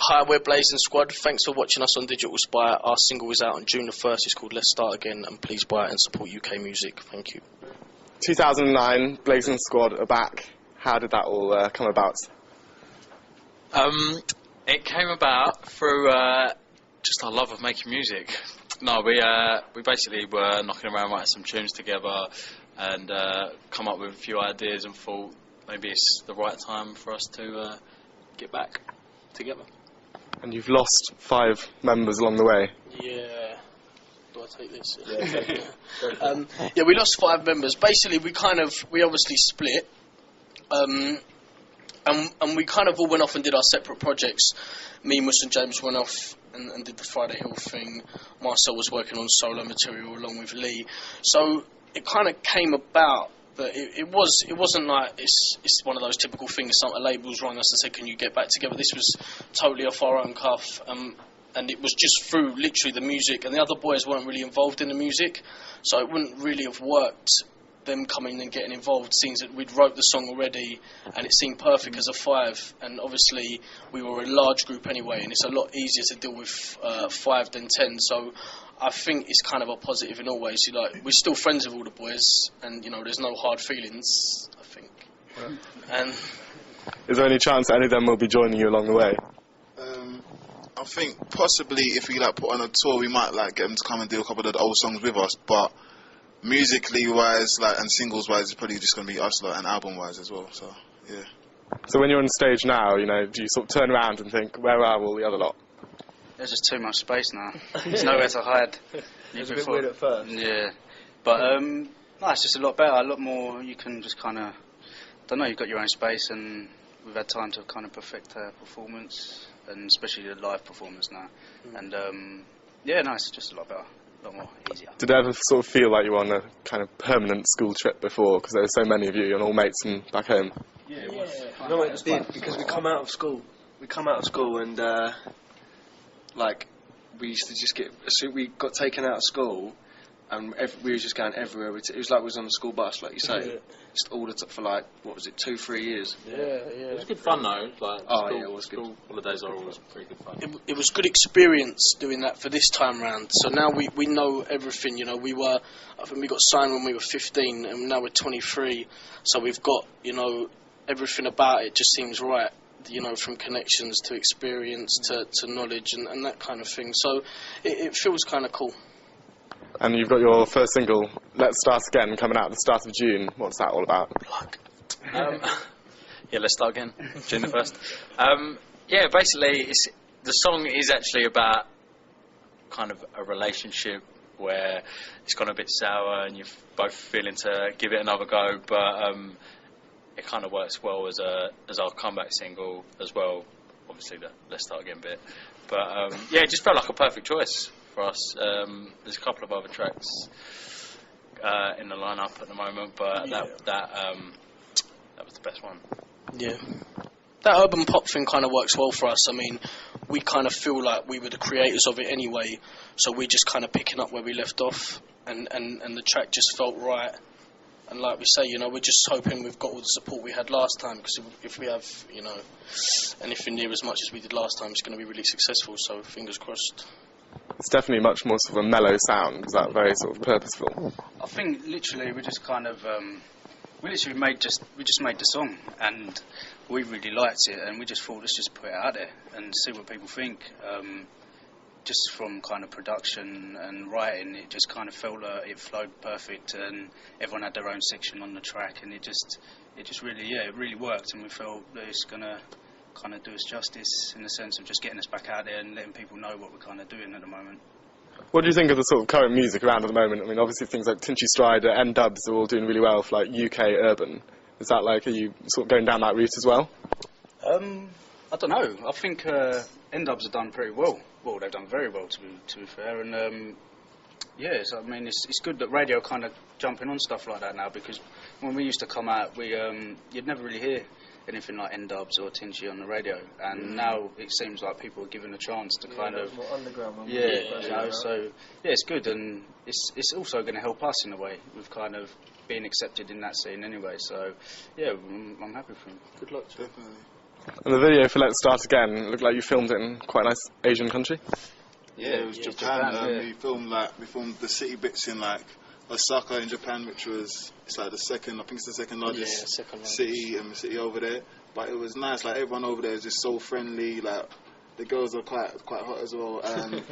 Hi, we're Blazin Squad. Thanks for watching us on Digital Spy. Our single is out on June the 1st. It's called Let's Start Again, and please buy it and support UK music. Thank you. 2009, Blazin Squad are back. How did that all come about? It came about through just our love of making music. No, we basically were knocking around writing some tunes together and come up with a few ideas and thought maybe it's the right time for us to get back together. And you've lost 5 members along the way. Yeah. Do I take this? Yeah, we lost 5 members. Basically, we obviously split. And we kind of all went off and did our separate projects. Me, Mus and James went off and did the Friday Hill thing. Marcel was working on solo material along with Lee. So it kind of came about that it wasn't like it's one of those typical things. Some labels rang us and said, "Can you get back together?" This was totally off our own cuff, and it was just through literally the music. And the other boys weren't really involved in the music, so it wouldn't really have worked. Them coming and getting involved, seems that we'd wrote the song already, and it seemed perfect as a 5. And obviously, we were a large group anyway, and it's a lot easier to deal with 5 than 10. So I think it's kind of a positive in all ways. We're still friends with all the boys, and there's no hard feelings, I think. Right. And is there any chance any of them will be joining you along the way? I think possibly if we put on a tour, we might get them to come and do a couple of the old songs with us, but musically wise, and singles wise, it's probably just going to be us, and album wise as well. So yeah. So when you're on stage now, do you sort of turn around and think, where are all the other lot? There's just too much space now. There's nowhere to hide. It was a bit weird at first. Yeah, but no, it's just a lot better. A lot more. You can just kind of, don't know. You've got your own space, and we've had time to kind of perfect our performance, and especially the live performance now. And yeah, no, it's just a lot better. A lot more easier. Did it ever sort of feel like you were on a kind of permanent school trip before, because there were so many of you and all mates from back home? Yeah, it was. No, it did, because we come out of school and we used to just get, so we got taken out of school and we were just going everywhere. It was like we was on a school bus, like you say, just all for 2-3 years. Yeah. It was good fun though. It was good. School holidays are always pretty good fun. It was good experience doing that for this time round. So now we know everything. I think we got signed when we were 15, and now we're 23. So we've got everything about it just seems right. From connections to experience to knowledge and that kind of thing. So it feels kind of cool. And you've got your first single, Let's Start Again, coming out at the start of June. What's that all about? Yeah, let's start again. June the 1st. Yeah, basically, the song is actually about kind of a relationship where it's gone a bit sour and you're both feeling to give it another go, but it kind of works well as our comeback single as well. Obviously, the Let's Start Again bit. But yeah, it just felt like a perfect choice for us. There's a couple of other tracks in the lineup at the moment, but that was the best one. Yeah. That urban pop thing kind of works well for us. I mean, we kind of feel like we were the creators of it anyway, so we're just kind of picking up where we left off, and the track just felt right. And like we say, we're just hoping we've got all the support we had last time, because if we have, anything near as much as we did last time, it's going to be really successful, so fingers crossed. It's definitely much more sort of a mellow sound. Is that very sort of purposeful? I think literally we just kind of we just made the song and we really liked it, and we just thought, let's just put it out there and see what people think. Just from kind of production and writing, it just kind of felt like it flowed perfect, and everyone had their own section on the track, and it just really, it really worked, and we felt that it's gonna kind of do us justice in the sense of just getting us back out there and letting people know what we're kind of doing at the moment. What do you think of the sort of current music around at the moment? I mean, obviously things like Tinchy Strider and Dubs are all doing really well for UK urban. Is that are you sort of going down that route as well? I don't know. I think N-Dubs have done pretty well. Well, they've done very well, to be fair. And so, I mean, it's good that radio kind of jumping on stuff like that now, because when we used to come out, you'd never really hear anything like N-Dubs or Tinchy on the radio, and now it seems like people are given a chance to kind of more underground. So it's good, and it's also going to help us in a way with kind of being accepted in that scene anyway. So yeah, I'm happy for him. Good luck. Definitely. And the video for Let's Start Again looked like you filmed it in quite a nice Asian country. Yeah, it was Japan. We filmed the city bits in like Osaka in Japan, which was the second largest city and the city over there. But it was nice. Like everyone over there is just so friendly. Like the girls are quite hot as well. And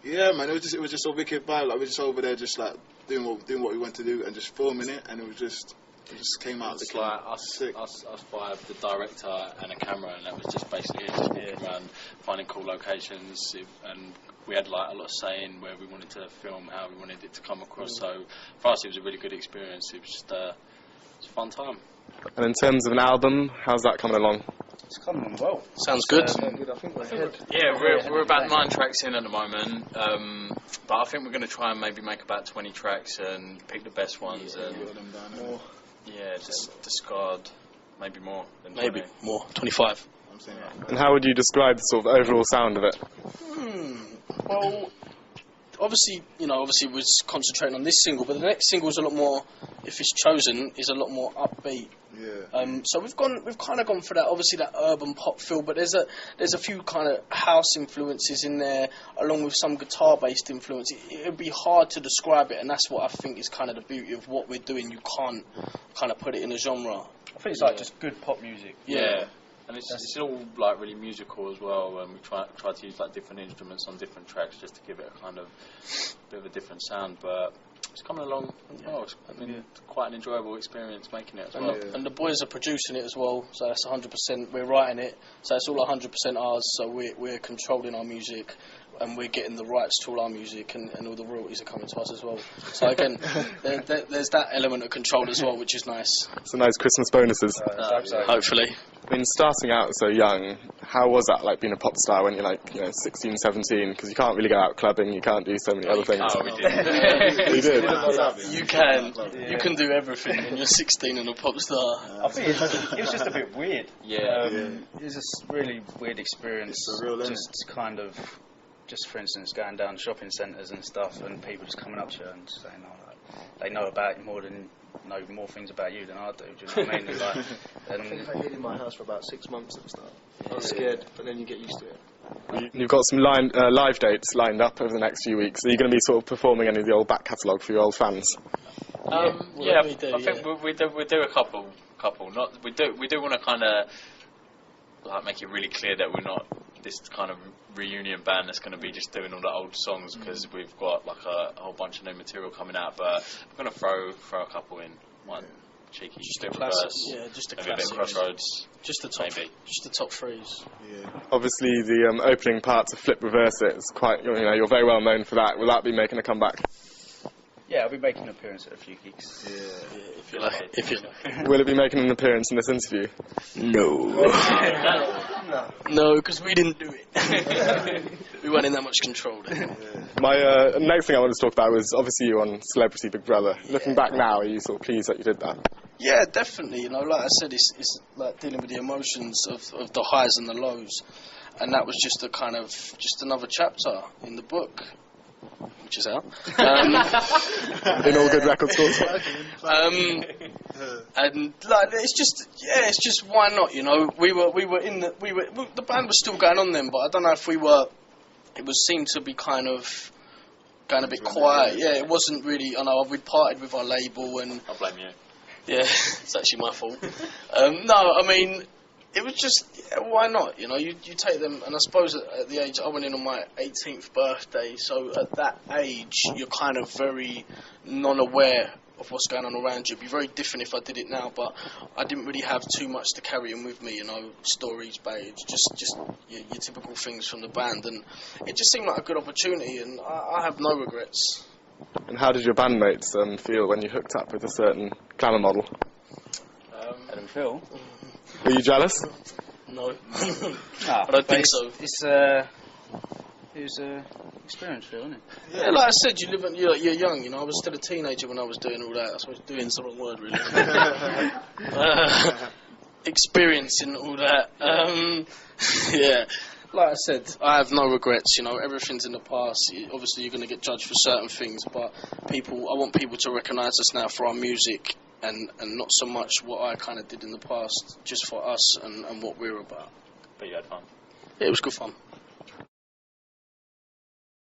yeah, man, it was just a wicked vibe. Like we're just over there, just like doing what we want to do and just filming it, and it just came out. It's like us five, the director and a camera, and that was just basically just walking around finding cool locations, and we had like a lot of say in where we wanted to film, how we wanted it to come across. So for us, it was a really good experience. It was just it's a fun time. And in terms of an album, how's that coming along? It's coming on well. Sounds good. We're about 9 tracks in at the moment, but I think we're going to try and maybe make about 20 tracks and pick the best ones and just discard maybe more than 20. Maybe more, 25. And how would you describe the sort of overall sound of it? Well, obviously we're concentrating on this single, but the next single is a lot more, if it's chosen, is a lot more upbeat. Yeah. So we've kind of gone for that, obviously that urban pop feel, but there's a few kind of house influences in there, along with some guitar-based influence. It'd be hard to describe it, and that's what I think is kind of the beauty of what we're doing. You can't kind of put it in a genre. I think it's like just good pop music. Yeah. And it's all like really musical as well, and we try to use like different instruments on different tracks just to give it a kind of bit of a different sound. But it's coming along well. It's been quite an enjoyable experience making it as well. And the boys are producing it as well, so that's 100%. We're writing it, so it's all 100% ours. So we're controlling our music, and we're getting the rights to all our music, and all the royalties are coming to us as well. So again, there's that element of control as well, which is nice. Some nice Christmas bonuses. Hopefully. I mean, starting out so young, how was that, like being a pop star when you're like, 16, 17? Because you can't really go out clubbing, you can't do so many other things. Oh, we did. You did? You can. You can do everything when you're 16 and a pop star. I think it was just a bit weird. It was just really weird experience. It's a real just kind of, just for instance, going down shopping centres and stuff, and people just coming up to you and saying, they know about you know more things about you than I do. Do you know what I mean? I think I hid in my house for about 6 months at the start. I was scared, but then you get used to it. You've got some live dates lined up over the next few weeks. Are you going to be sort of performing any of the old back catalogue for your old fans? I think we do a couple. We do want to kind of like make it really clear that we're not this kind of reunion band that's going to be just doing all the old songs, because we've got like a whole bunch of new material coming out. But we're going to throw a couple in. One cheeky, just a classic. Just a classic. Crossroads. Just the top, maybe. Just the top threes. Yeah. Obviously, the opening part to Flip Reverse It is quite. You're very well known for that. Will that be making a comeback? Yeah, I'll be making an appearance at a few gigs. Yeah, if you like. If you like. Will it be making an appearance in this interview? No, because we didn't do it. We weren't in that much control then. My next thing I wanted to talk about was obviously you on Celebrity Big Brother. Looking back now, are you sort of pleased that you did that? Yeah, definitely. Like I said, it's like dealing with the emotions of the highs and the lows, and that was just just another chapter in the book, which is out. In all good record stores. And like it's just why not? The band was still going on then, but I don't know if we were. It seemed to be kind of going a bit quiet. Yeah, it wasn't really. I know we'd parted with our label, and I'll blame you. Yeah, it's actually my fault. No, I mean, it was just, why not? You take them, and I suppose at the age, I went in on my 18th birthday, so at that age, you're kind of very non-aware of what's going on around you. It'd be very different if I did it now, but I didn't really have too much to carry on with me, stories, babe, just your typical things from the band, and it just seemed like a good opportunity, and I have no regrets. And how did your bandmates feel when you hooked up with a certain glamour model? I don't feel. Were you jealous? No. I don't think so. It was an experience, really, isn't it? Yeah, like I said, you're young, I was still a teenager when I was doing all that. I suppose doing's the wrong word, really. Experiencing all that. Yeah. Like I said, I have no regrets, everything's in the past. Obviously, you're going to get judged for certain things, but I want people to recognise us now for our music and not so much what I kind of did in the past, just for us and what we're about. But you had fun. Yeah, it was good fun.